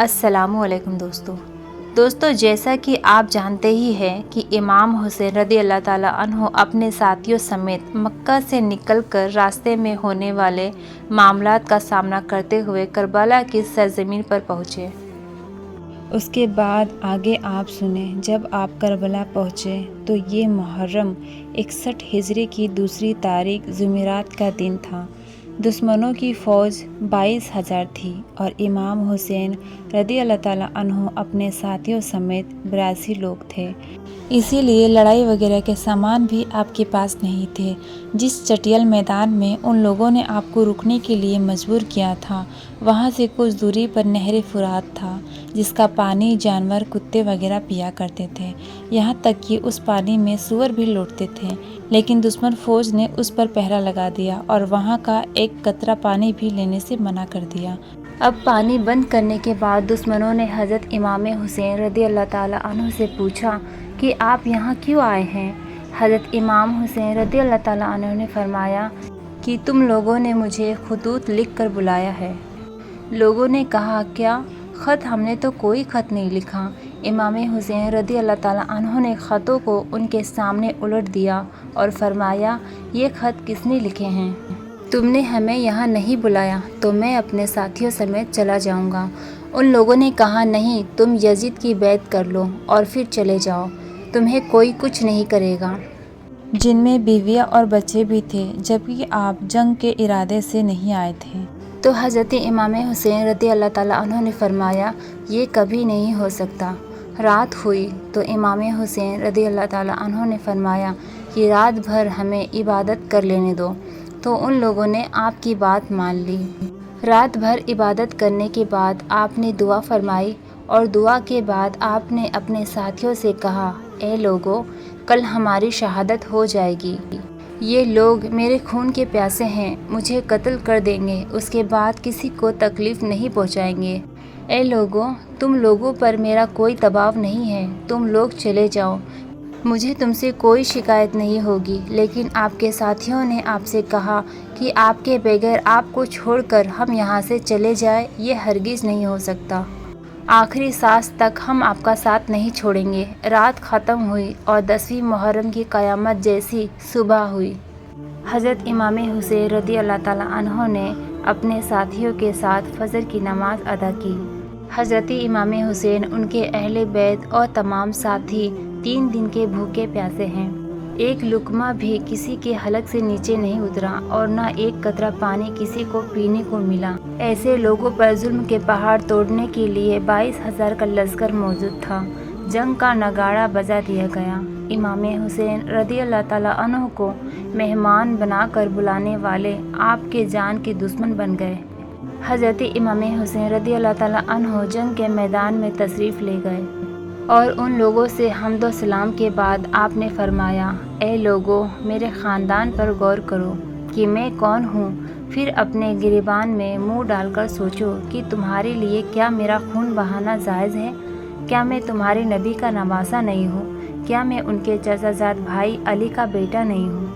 السلام علیکم دوستو جیسا کہ آپ جانتے ہی ہیں کہ امام حسین رضی اللہ تعالیٰ عنہ اپنے ساتھیوں سمیت مکہ سے نکل کر راستے میں ہونے والے معاملات کا سامنا کرتے ہوئے کربلا کی سرزمین پر پہنچے۔ اس کے بعد آگے آپ سنیں۔ جب آپ کربلا پہنچے تو یہ محرم 61 ہجری کی 2 تاریخ جمعرات کا دن تھا۔ دشمنوں کی فوج 22,000 تھی اور امام حسین رضی اللہ تعالیٰ عنہ اپنے ساتھیوں سمیت 82 لوگ تھے۔ اسی لیے لڑائی وغیرہ کے سامان بھی آپ کے پاس نہیں تھے۔ جس چٹیل میدان میں ان لوگوں نے آپ کو رکنے کے لیے مجبور کیا تھا، وہاں سے کچھ دوری پر نہر فرات تھا، جس کا پانی جانور کتے وغیرہ پیا کرتے تھے، یہاں تک کہ اس پانی میں سور بھی لوٹتے تھے، لیکن دشمن فوج نے اس پر پہرا لگا دیا اور وہاں کا ایک قطرہ پانی بھی لینے سے منع کر دیا۔ اب پانی بند کرنے کے بعد دشمنوں نے حضرت امام حسین رضی اللہ تعالیٰ عنہ سے پوچھا کہ آپ یہاں کیوں آئے ہیں؟ حضرت امام حسین رضی اللہ تعالیٰ عنہ نے فرمایا کہ تم لوگوں نے مجھے خطوط لکھ کر بلایا ہے۔ لوگوں نے کہا، کیا خط؟ ہم نے تو کوئی خط نہیں لکھا۔ امام حسین رضی اللہ تعالیٰ عنہ نے خطوں کو ان کے سامنے الٹ دیا اور فرمایا، یہ خط کس نے لکھے ہیں؟ تم نے ہمیں یہاں نہیں بلایا تو میں اپنے ساتھیوں سمیت چلا جاؤں گا۔ ان لوگوں نے کہا، نہیں، تم یزید کی بیعت کر لو اور پھر چلے جاؤ، تمہیں کوئی کچھ نہیں کرے گا۔ جن میں بیویاں اور بچے بھی تھے، جبکہ آپ جنگ کے ارادے سے نہیں آئے تھے۔ تو حضرت امام حسین رضی اللہ تعالیٰ عنہ نے فرمایا، یہ کبھی نہیں ہو سکتا۔ رات ہوئی تو امام حسین رضی اللہ تعالیٰ عنہ نے فرمایا کہ رات بھر ہمیں عبادت کر لینے دو۔ تو ان لوگوں نے آپ کی بات مان لی۔ رات بھر عبادت کرنے کے بعد آپ نے دعا فرمائی اور دعا کے بعد آپ نے اپنے ساتھیوں سے کہا، اے لوگو، کل ہماری شہادت ہو جائے گی۔ یہ لوگ میرے خون کے پیاسے ہیں، مجھے قتل کر دیں گے، اس کے بعد کسی کو تکلیف نہیں پہنچائیں گے۔ اے لوگو، تم لوگوں پر میرا کوئی دباؤ نہیں ہے، تم لوگ چلے جاؤ، مجھے تم سے کوئی شکایت نہیں ہوگی۔ لیکن آپ کے ساتھیوں نے آپ سے کہا کہ آپ کے بغیر آپ کو چھوڑ کر ہم یہاں سے چلے جائیں، یہ ہرگز نہیں ہو سکتا۔ آخری سانس تک ہم آپ کا ساتھ نہیں چھوڑیں گے۔ رات ختم ہوئی اور 10ویں محرم کی قیامت جیسی صبح ہوئی۔ حضرت امام حسین رضی اللہ تعالیٰ عنہ نے اپنے ساتھیوں کے ساتھ فجر کی نماز ادا کی۔ حضرت امام حسین، ان کے اہل بیت اور تمام ساتھی 3 دن کے بھوکے پیاسے ہیں۔ ایک لقمہ بھی کسی کے حلق سے نیچے نہیں اترا اور نہ ایک قطرہ پانی کسی کو پینے کو ملا۔ ایسے لوگوں پر ظلم کے پہاڑ توڑنے کے لیے 22,000 کا لشکر موجود تھا۔ جنگ کا نگارہ بجا دیا گیا۔ امام حسین رضی اللہ تعالیٰ عنہ کو مہمان بنا کر بلانے والے آپ کے جان کے دشمن بن گئے۔ حضرت امام حسین رضی اللہ تعالیٰ عنہ جنگ کے میدان میں تشریف لے گئے اور ان لوگوں سے حمد و سلام کے بعد آپ نے فرمایا، اے لوگو، میرے خاندان پر غور کرو کہ میں کون ہوں، پھر اپنے گریبان میں منہ ڈال کر سوچو کہ تمہارے لیے کیا میرا خون بہانا جائز ہے؟ کیا میں تمہارے نبی کا نواسہ نہیں ہوں؟ کیا میں ان کے چچا زاد بھائی علی کا بیٹا نہیں ہوں،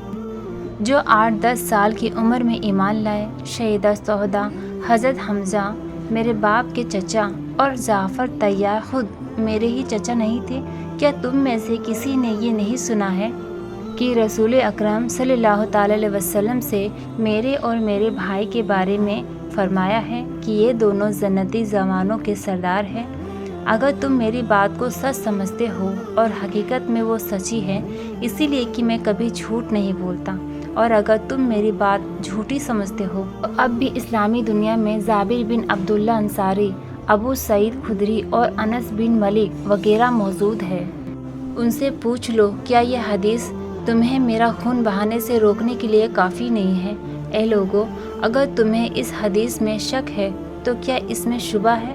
جو 8-10 سال کی عمر میں ایمان لائے؟ شہیدہ شہداء حضرت حمزہ میرے باپ کے چچا اور جعفر طیار خود میرے ہی چچا نہیں تھے؟ کیا تم میں سے کسی نے یہ نہیں سنا ہے کہ رسول اکرم صلی اللہ تعالیٰ علیہ وسلم سے میرے اور میرے بھائی کے بارے میں فرمایا ہے کہ یہ دونوں جنتی جوانوں کے سردار ہیں؟ اگر تم میری بات کو سچ سمجھتے ہو، اور حقیقت میں وہ سچی ہے، اسی لیے کہ میں کبھی جھوٹ نہیں بولتا، اور اگر تم میری بات جھوٹی سمجھتے ہو تو اب بھی اسلامی دنیا میں جابر بن عبداللہ انصاری، ابو سعید خدری اور انس بن مالک وغیرہ موجود ہے۔ ان سے پوچھ لو، کیا یہ حدیث تمہیں میرا خون بہانے سے روکنے کے لیے کافی نہیں ہے؟ اے لوگو، اگر تمہیں اس حدیث میں شک ہے تو کیا اس میں شبہ ہے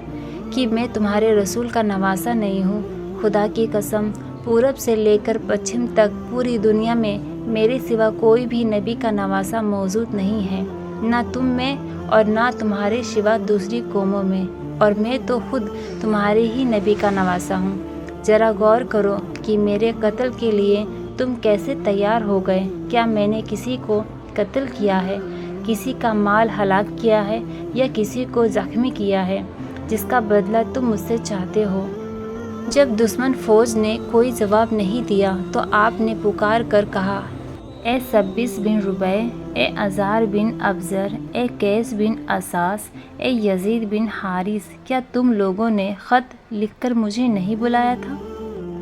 کہ میں تمہارے رسول کا نواسہ نہیں ہوں؟ خدا کی قسم، پورب سے لے کر پچھم تک پوری دنیا میں میرے سوا کوئی بھی نبی کا نواسہ موجود نہیں ہے، نہ تم میں اور نہ تمہارے سوا دوسری قوموں میں، اور میں تو خود تمہارے ہی نبی کا نواسہ ہوں۔ ذرا غور کرو کہ میرے قتل کے لیے تم کیسے تیار ہو گئے۔ کیا میں نے کسی کو قتل کیا ہے، کسی کا مال ہلاک کیا ہے یا کسی کو زخمی کیا ہے؟ جس کا بدلہ تم مجھ سے چاہتے ہو۔ جب دشمن فوج نے کوئی جواب نہیں دیا تو آپ نے پکار کر کہا، اے سبیس بن ربیع، اے عزار بن ابزر، اے قیس بن اساس، اے یزید بن حارث، کیا تم لوگوں نے خط لکھ کر مجھے نہیں بلایا تھا؟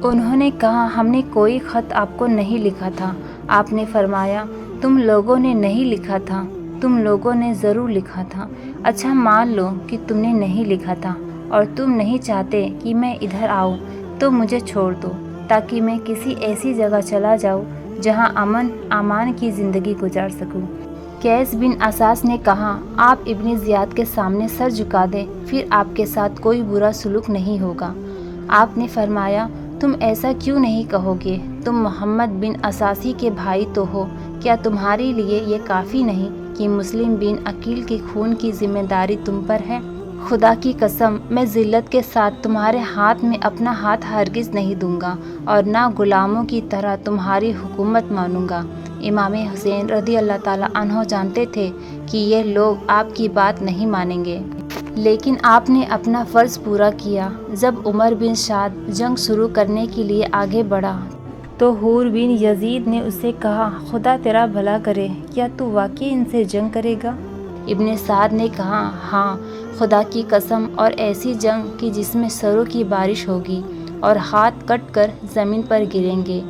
انہوں نے کہا، ہم نے کوئی خط آپ کو نہیں لکھا تھا۔ آپ نے فرمایا، تم لوگوں نے نہیں لکھا تھا، تم لوگوں نے ضرور لکھا تھا۔ اچھا مان لو کہ تم نے نہیں لکھا تھا اور تم نہیں چاہتے کہ میں ادھر آؤں تو مجھے چھوڑ دو تاکہ میں کسی ایسی جگہ چلا جاؤں جہاں امن امان کی زندگی گزار سکوں۔ قیس بن اساس نے کہا، آپ ابن زیاد کے سامنے سر جھکا دیں، پھر آپ کے ساتھ کوئی برا سلوک نہیں ہوگا۔ آپ نے فرمایا، تم ایسا کیوں نہیں کہو گے؟ تم محمد بن اساسی کے بھائی تو ہو، کیا تمہارے لیے یہ کافی نہیں کہ مسلم بن عقیل کے خون کی ذمہ داری تم پر ہے؟ خدا کی قسم، میں ذلت کے ساتھ تمہارے ہاتھ میں اپنا ہاتھ ہرگز نہیں دوں گا اور نہ غلاموں کی طرح تمہاری حکومت مانوں گا۔ امام حسین رضی اللہ تعالیٰ عنہ جانتے تھے کہ یہ لوگ آپ کی بات نہیں مانیں گے، لیکن آپ نے اپنا فرض پورا کیا۔ جب عمر بن سعد جنگ شروع کرنے کے لیے آگے بڑھا تو حور بن یزید نے اس سے کہا، خدا تیرا بھلا کرے، کیا تو واقعی ان سے جنگ کرے گا؟ ابن سعد نے کہا، ہاں، خدا کی قسم، اور ایسی جنگ کہ جس میں سروں کی بارش ہوگی اور ہاتھ کٹ کر زمین پر گریں گے۔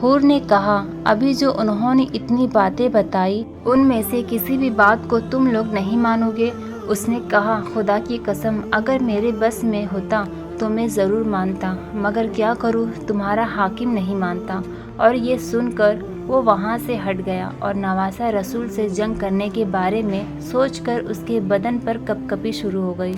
حور نے کہا، ابھی جو انہوں نے اتنی باتیں بتائی ان میں سے کسی بھی بات کو تم لوگ نہیں مانو گے؟ اس نے کہا، خدا کی قسم، اگر میرے بس میں ہوتا تو میں ضرور مانتا، مگر کیا کروں، تمہارا حاکم نہیں مانتا۔ اور یہ سن کر وہ وہاں سے ہٹ گیا اور نواسہ رسول سے جنگ کرنے کے بارے میں سوچ کر اس کے بدن پر کپکپی شروع ہو گئی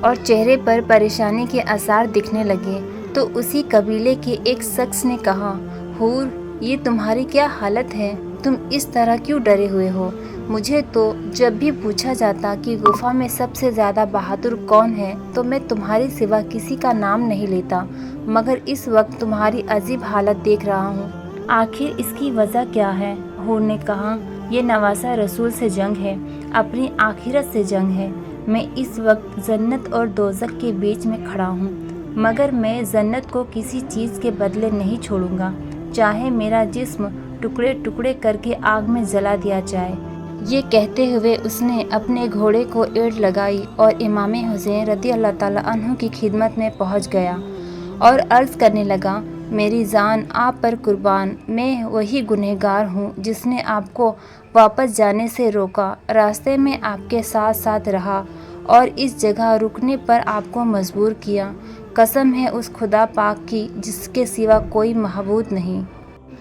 اور چہرے پر پریشانی کے آثار دکھنے لگے۔ تو اسی قبیلے کے ایک شخص نے کہا، حور، یہ تمہاری کیا حالت ہے؟ تم اس طرح کیوں ڈرے ہوئے ہو؟ مجھے تو جب بھی پوچھا جاتا کہ غفا میں سب سے زیادہ بہادر کون ہے تو میں تمہارے سوا کسی کا نام نہیں لیتا، مگر اس وقت تمہاری عجیب حالت دیکھ رہا ہوں۔ آخر اس کی وجہ کیا ہے؟ حور نے کہا، یہ نواسہ رسول سے جنگ ہے، اپنی آخرت سے جنگ ہے۔ میں اس وقت جنت اور دوزخ کے بیچ میں کھڑا ہوں، مگر میں جنت کو کسی چیز کے بدلے نہیں چھوڑوں گا، چاہے میرا جسم ٹکڑے ٹکڑے کر کے آگ میں جلا دیا جائے۔ یہ کہتے ہوئے اس نے اپنے گھوڑے کو ایڑ لگائی اور امام حسین رضی اللہ تعالیٰ عنہ کی خدمت میں پہنچ گیا اور عرض کرنے لگا، میری جان آپ پر قربان، میں وہی گنہگار ہوں جس نے آپ کو واپس جانے سے روکا، راستے میں آپ کے ساتھ ساتھ رہا اور اس جگہ رکنے پر آپ کو مجبور کیا۔ قسم ہے اس خدا پاک کی جس کے سوا کوئی معبود نہیں،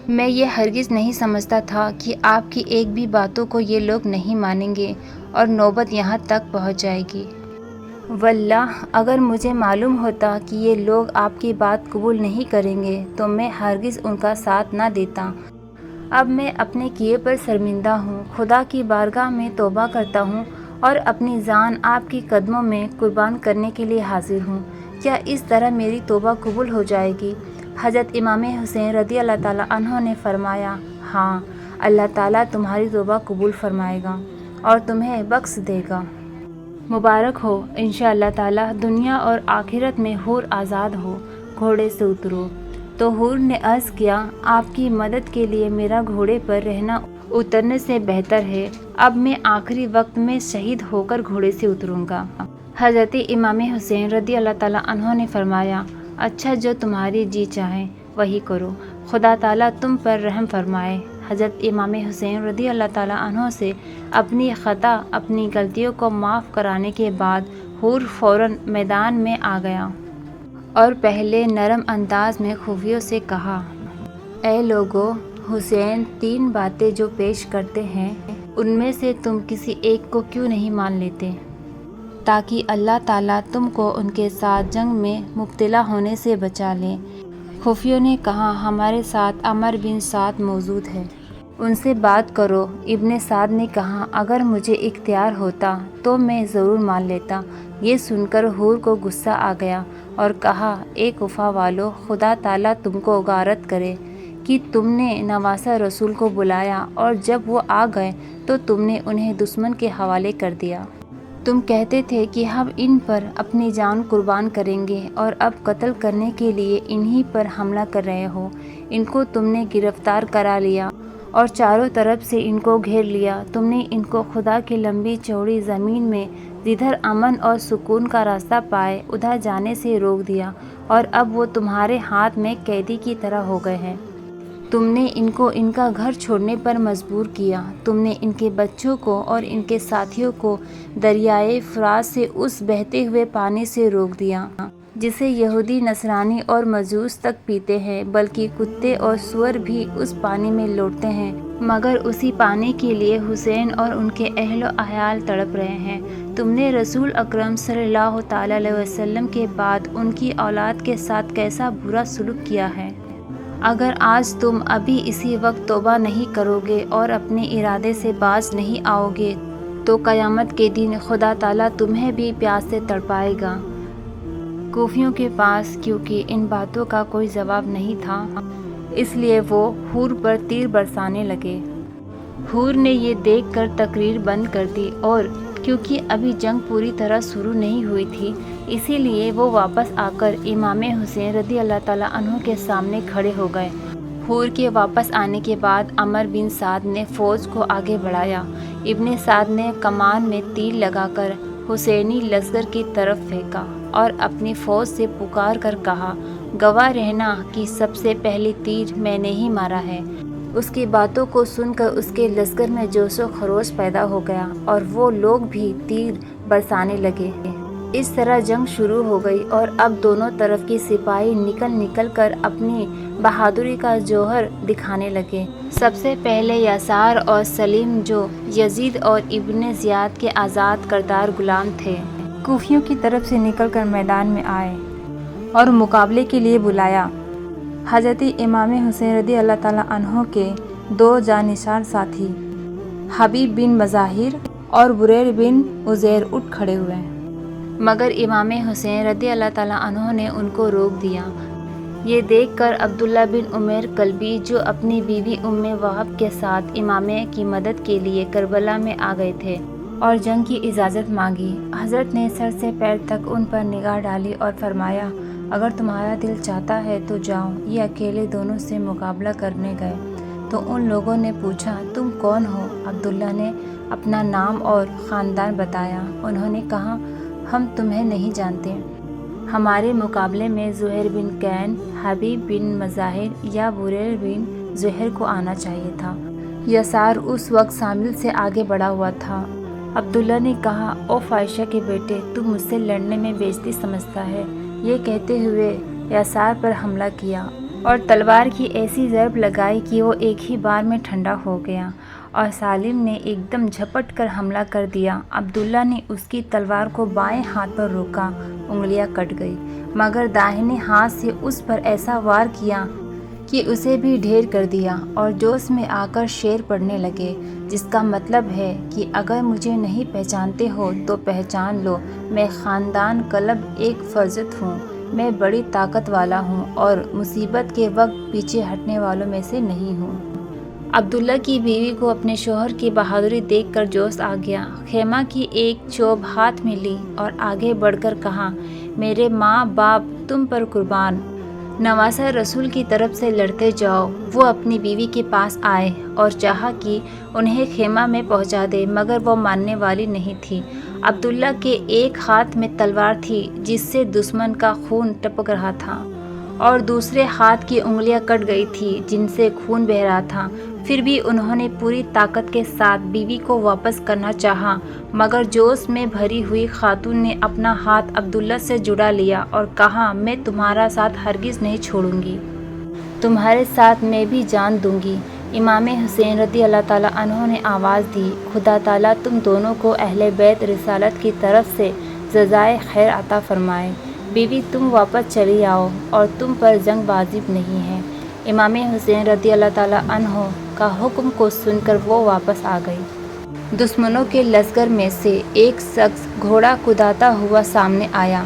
میں یہ ہرگز نہیں سمجھتا تھا کہ آپ کی ایک بھی باتوں کو یہ لوگ نہیں مانیں گے اور نوبت یہاں تک پہنچ جائے گی۔ واللہ اگر مجھے معلوم ہوتا کہ یہ لوگ آپ کی بات قبول نہیں کریں گے تو میں ہرگز ان کا ساتھ نہ دیتا۔ اب میں اپنے کیے پر شرمندہ ہوں، خدا کی بارگاہ میں توبہ کرتا ہوں اور اپنی جان آپ کی قدموں میں قربان کرنے کے لیے حاضر ہوں۔ کیا اس طرح میری توبہ قبول ہو جائے گی؟ حضرت امام حسین رضی اللہ تعالیٰ عنہ نے فرمایا، ہاں، اللہ تعالیٰ تمہاری توبہ قبول فرمائے گا اور تمہیں بخش دے گا۔ مبارک ہو، انشاءاللہ تعالیٰ دنیا اور آخرت میں حور آزاد ہو، گھوڑے سے اترو۔ تو حور نے عرض کیا، آپ کی مدد کے لیے میرا گھوڑے پر رہنا اترنے سے بہتر ہے، اب میں آخری وقت میں شہید ہو کر گھوڑے سے اتروں گا۔ حضرت امام حسین رضی اللہ تعالیٰ عنہ نے فرمایا، اچھا، جو تمہاری جی چاہے وہی کرو، خدا تعالیٰ تم پر رحم فرمائے۔ حضرت امام حسین رضی اللہ تعالیٰ عنہ سے اپنی خطا، اپنی غلطیوں کو معاف کرانے کے بعد حور فوراً میدان میں آ گیا اور پہلے نرم انداز میں خفیوں سے کہا، اے لوگو، حسین 3 باتیں جو پیش کرتے ہیں ان میں سے تم کسی ایک کو کیوں نہیں مان لیتے تاکہ اللہ تعالیٰ تم کو ان کے ساتھ جنگ میں مبتلا ہونے سے بچا لے۔ خفیوں نے کہا، ہمارے ساتھ عمر بن سعد موجود ہے، ان سے بات کرو۔ ابن سعد نے کہا، اگر مجھے اختیار ہوتا تو میں ضرور مان لیتا۔ یہ سن کر حور کو غصہ آ گیا اور کہا، اے کوفہ والو، خدا تعالیٰ تم کو غارت کرے کہ تم نے نواسہ رسول کو بلایا اور جب وہ آ گئے تو تم نے انہیں دشمن کے حوالے کر دیا۔ تم کہتے تھے کہ ہم ان پر اپنی جان قربان کریں گے اور اب قتل کرنے کے لیے انہی پر حملہ کر رہے ہو۔ ان کو تم نے گرفتار کرا لیا اور چاروں طرف سے ان کو گھیر لیا۔ تم نے ان کو خدا کی لمبی چوڑی زمین میں جدھر امن اور سکون کا راستہ پائے ادھر جانے سے روک دیا، اور اب وہ تمہارے ہاتھ میں قیدی کی طرح ہو گئے ہیں۔ تم نے ان کو ان کا گھر چھوڑنے پر مجبور کیا۔ تم نے ان کے بچوں کو اور ان کے ساتھیوں کو دریائے فرات سے اس بہتے ہوئے پانی سے روک دیا جسے یہودی، نصرانی اور مجوس تک پیتے ہیں، بلکہ کتے اور سور بھی اس پانی میں لوٹتے ہیں، مگر اسی پانی کے لیے حسین اور ان کے اہل و عیال تڑپ رہے ہیں۔ تم نے رسول اکرم صلی اللہ تعالی علیہ وسلم کے بعد ان کی اولاد کے ساتھ کیسا برا سلوک کیا ہے۔ اگر آج تم ابھی اسی وقت توبہ نہیں کرو گے اور اپنے ارادے سے باز نہیں آؤ گے تو قیامت کے دن خدا تعالیٰ تمہیں بھی پیاس سے تڑپائے گا۔ کوفیوں کے پاس کیونکہ ان باتوں کا کوئی جواب نہیں تھا، اس لیے وہ حور پر تیر برسانے لگے۔ حور نے یہ دیکھ کر تقریر بند کر دی، اور کیونکہ ابھی جنگ پوری طرح شروع نہیں ہوئی تھی اسی لیے وہ واپس آ کر امام حسین رضی اللہ تعالیٰ عنہ کے سامنے کھڑے ہو گئے۔ حور کے واپس آنے کے بعد عمر بن سعد نے فوج کو آگے بڑھایا۔ ابن سعد نے کمان میں تیر لگا کر حسینی لشکر کی طرف پھینکا اور اپنی فوج سے پکار کر کہا، گواہ رہنا کہ سب سے پہلی تیر میں نے ہی مارا ہے۔ اس کی باتوں کو سن کر اس کے لشکر میں جوش و خروش پیدا ہو گیا اور وہ لوگ بھی تیر برسانے لگے۔ اس طرح جنگ شروع ہو گئی اور اب دونوں طرف کے سپاہی نکل نکل کر اپنی بہادری کا جوہر دکھانے لگے۔ سب سے پہلے یسار اور سلیم جو یزید اور ابن زیاد کے آزاد کردار غلام تھے، کوفیوں کی طرف سے نکل کر میدان میں آئے اور مقابلے کے لیے بلایا۔ حضرت امام حسین رضی اللہ تعالیٰ عنہ کے دو جانشین ساتھی حبیب بن مظاہر اور بریر بن عزیر اٹھ کھڑے ہوئے، مگر امام حسین رضی اللہ تعالیٰ عنہ نے ان کو روک دیا۔ یہ دیکھ کر عبداللہ بن عمیر کلبی جو اپنی بیوی ام وہب کے ساتھ امام کی مدد کے لیے کربلا میں آ گئے تھے اور جنگ کی اجازت مانگی، حضرت نے سر سے پیر تک ان پر نگاہ ڈالی اور فرمایا، اگر تمہارا دل چاہتا ہے تو جاؤ۔ یہ اکیلے دونوں سے مقابلہ کرنے گئے تو ان لوگوں نے پوچھا، تم کون ہو؟ عبداللہ نے اپنا نام اور خاندان بتایا۔ انہوں نے کہا، ہم تمہیں نہیں جانتے، ہمارے مقابلے میں زہیر بن کین، حبیب بن مظاہر یا بریر بن زہیر کو آنا چاہیے تھا۔ یسار اس وقت شامل سے آگے بڑھا ہوا تھا۔ عبداللہ نے کہا، او فائشہ کے بیٹے، تم مجھ سے لڑنے میں بے عزتی سمجھتا ہے؟ یہ کہتے ہوئے یسار پر حملہ کیا اور تلوار کی ایسی ضرب لگائی کہ وہ ایک ہی بار میں ٹھنڈا ہو گیا، اور سالم نے ایک دم جھپٹ کر حملہ کر دیا۔ عبداللہ نے اس کی تلوار کو بائیں ہاتھ پر روکا، انگلیاں کٹ گئی، مگر داہنے ہاتھ سے اس پر ایسا وار کیا کہ اسے بھی ڈھیر کر دیا، اور جوش میں آ کر شعر پڑھنے لگے، جس کا مطلب ہے کہ اگر مجھے نہیں پہچانتے ہو تو پہچان لو، میں خاندان کلب ایک فرزند ہوں، میں بڑی طاقت والا ہوں اور مصیبت کے وقت پیچھے ہٹنے والوں میں سے نہیں ہوں۔ عبداللہ کی بیوی کو اپنے شوہر کی بہادری دیکھ کر جوش آ گیا، خیمہ کی ایک چوب ہاتھ میں لی اور آگے بڑھ کر کہا، میرے ماں باپ تم پر قربان، نواسہ رسول کی طرف سے لڑتے جاؤ۔ وہ اپنی بیوی کے پاس آئے اور چاہا کہ انہیں خیمہ میں پہنچا دے، مگر وہ ماننے والی نہیں تھی۔ عبداللہ کے ایک ہاتھ میں تلوار تھی جس سے دشمن کا خون ٹپک رہا تھا، اور دوسرے ہاتھ کی انگلیاں کٹ گئی تھی جن سے خون بہہ رہا تھا۔ پھر بھی انہوں نے پوری طاقت کے ساتھ بیوی کو واپس کرنا چاہا، مگر جوش میں بھری ہوئی خاتون نے اپنا ہاتھ عبداللہ سے جڑا لیا اور کہا، میں تمہارا ساتھ ہرگز نہیں چھوڑوں گی، تمہارے ساتھ میں بھی جان دوں گی۔ امام حسین رضی اللہ تعالیٰ عنہ نے آواز دی، خدا تعالیٰ تم دونوں کو اہل بیت رسالت کی طرف سے جزائے خیر عطا فرمائے۔ بیوی تم واپس چلی آؤ اور تم پر جنگ واجب نہیں ہے۔ امام حسین رضی اللہ تعالیٰ عنہ کا حکم کو سن کر وہ واپس آ گئی۔ دشمنوں کے لشکر میں سے ایک شخص گھوڑا کداتا ہوا سامنے آیا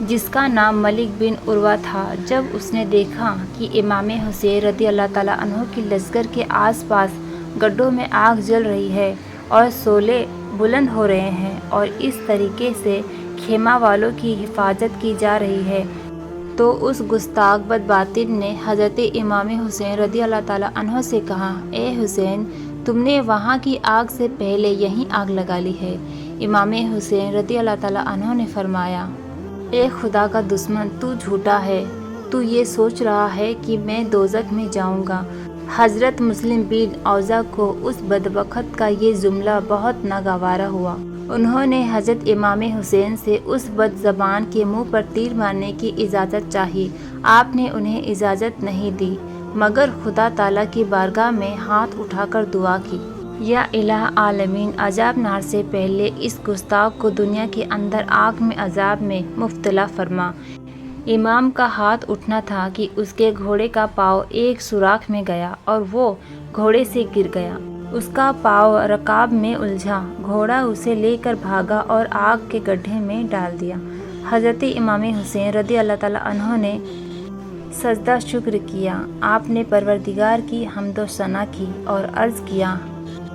جس کا نام ملک بن عروہ تھا۔ جب اس نے دیکھا کہ امام حسین رضی اللہ تعالیٰ عنہ کی لشکر کے آس پاس گڈھوں میں آگ جل رہی ہے اور شعلے بلند ہو رہے ہیں اور اس طریقے سے خیمہ والوں کی حفاظت کی جا رہی ہے، تو اس گستاخ بدباطن نے حضرت امام حسین رضی اللہ تعالیٰ عنہ سے کہا، اے حسین، تم نے وہاں کی آگ سے پہلے یہیں آگ لگا لی ہے۔ امام حسین رضی اللہ تعالیٰ عنہ نے فرمایا، اے خدا کا دشمن، تو جھوٹا ہے، تو یہ سوچ رہا ہے کہ میں دوزخ میں جاؤں گا۔ حضرت مسلم بن اوزا کو اس بدبخت کا یہ جملہ بہت ناگوارا ہوا۔ انہوں نے حضرت امام حسین سے اس بد زبان کے منہ پر تیر مارنے کی اجازت چاہی۔ آپ نے انہیں اجازت نہیں دی، مگر خدا تعالیٰ کی بارگاہ میں ہاتھ اٹھا کر دعا کی، یا الہ عالمین، عذاب نار سے پہلے اس گستاخ کو دنیا کے اندر آگ میں عذاب میں مبتلا فرما۔ امام کا ہاتھ اٹھنا تھا کہ اس کے گھوڑے کا پاؤں ایک سوراخ میں گیا اور وہ گھوڑے سے گر گیا۔ اس کا پاؤں رکاب میں الجھا، گھوڑا اسے لے کر بھاگا اور آگ کے گڈھے میں ڈال دیا۔ حضرت امام حسین رضی اللہ تعالیٰ عنہ نے سجدہ شکر کیا۔ آپ نے پروردگار کی حمد و ثنا کی اور عرض کیا،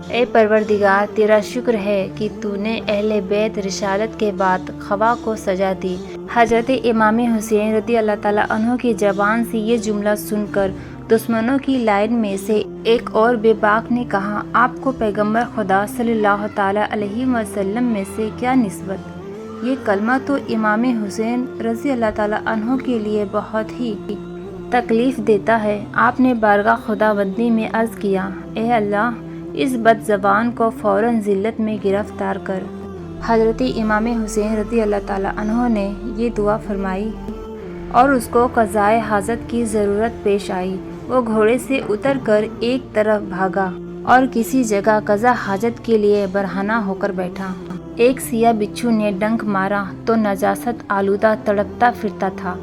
اے پروردگار، تیرا شکر ہے کہ تو نے اہل بیت رسالت کے بعد خوا کو سزا دی۔ حضرت امام حسین رضی اللہ تعالیٰ عنہ کی زبان سے یہ جملہ سن کر دشمنوں کی لائن میں سے ایک اور بے باک نے کہا، آپ کو پیغمبر خدا صلی اللہ تعالیٰ علیہ وسلم میں سے کیا نسبت؟ یہ کلمہ تو امام حسین رضی اللہ تعالیٰ عنہ کے لیے بہت ہی تکلیف دیتا ہے۔ آپ نے بارگاہ خداوندی میں عرض کیا، اے اللہ، اس بد زبان کو فوراً ذلت میں گرفتار کر۔ حضرت امام حسین رضی اللہ تعالیٰ عنہ نے یہ دعا فرمائی اور اس کو قضائے حاجت کی ضرورت پیش آئی۔ وہ گھوڑے سے اتر کر ایک طرف بھاگا اور کسی جگہ قضا حاجت کے لیے برہنہ ہو کر بیٹھا۔ ایک سیاہ بچھو نے ڈنک مارا تو نجاست آلودہ تڑپتا پھرتا تھا۔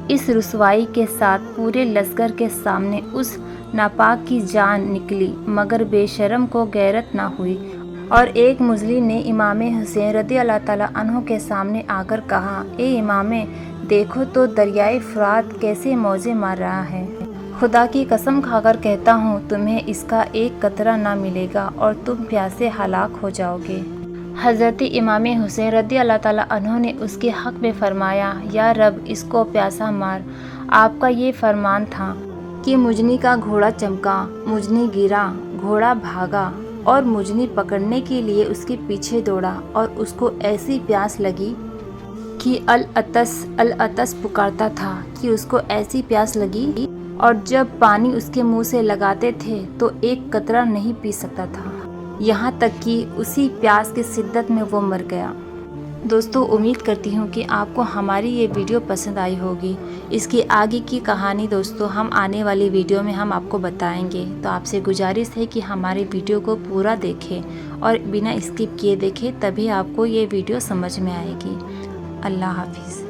اس رسوائی کے ساتھ پورے لشکر کے سامنے اس ناپاک کی جان نکلی، مگر بے شرم کو غیرت نہ ہوئی، اور ایک مجلی نے امام حسین رضی اللہ تعالیٰ عنہ کے سامنے آ کر کہا، اے امام، دیکھو تو دریائے فرات کیسے موجیں مار رہا ہے۔ خدا کی قسم کھا کر کہتا ہوں، تمہیں اس کا ایک قطرہ نہ ملے گا اور تم پیاسے ہلاک ہو جاؤ گے۔ حضرت امام حسین رضی اللہ تعالیٰ عنہ نے اس کے حق میں فرمایا، یا رب، اس کو پیاسا مار۔ آپ کا یہ فرمان تھا کہ مجنی کا گھوڑا چمکا، مجنی گرا، گھوڑا بھاگا اور مجنی پکڑنے کے لیے اس کے پیچھے دوڑا، اور اس کو ایسی پیاس لگی کہ العطش العطش پکارتا تھا کہ اس کو ایسی پیاس لگی، اور جب پانی اس کے منہ سے لگاتے تھے تو ایک قطرہ نہیں پی سکتا تھا، یہاں تک کہ اسی پیاس کی شدت میں وہ مر گیا۔ دوستو، امید کرتی ہوں کہ آپ کو ہماری یہ ویڈیو پسند آئی ہوگی۔ اس کی آگے کی کہانی دوستو ہم آنے والی ویڈیو میں ہم آپ کو بتائیں گے، تو آپ سے گزارش ہے کہ ہماری ویڈیو کو پورا دیکھیں اور بنا اسکپ کیے دیکھیں، تبھی آپ کو یہ ویڈیو سمجھ میں آئے گی۔ اللہ حافظ۔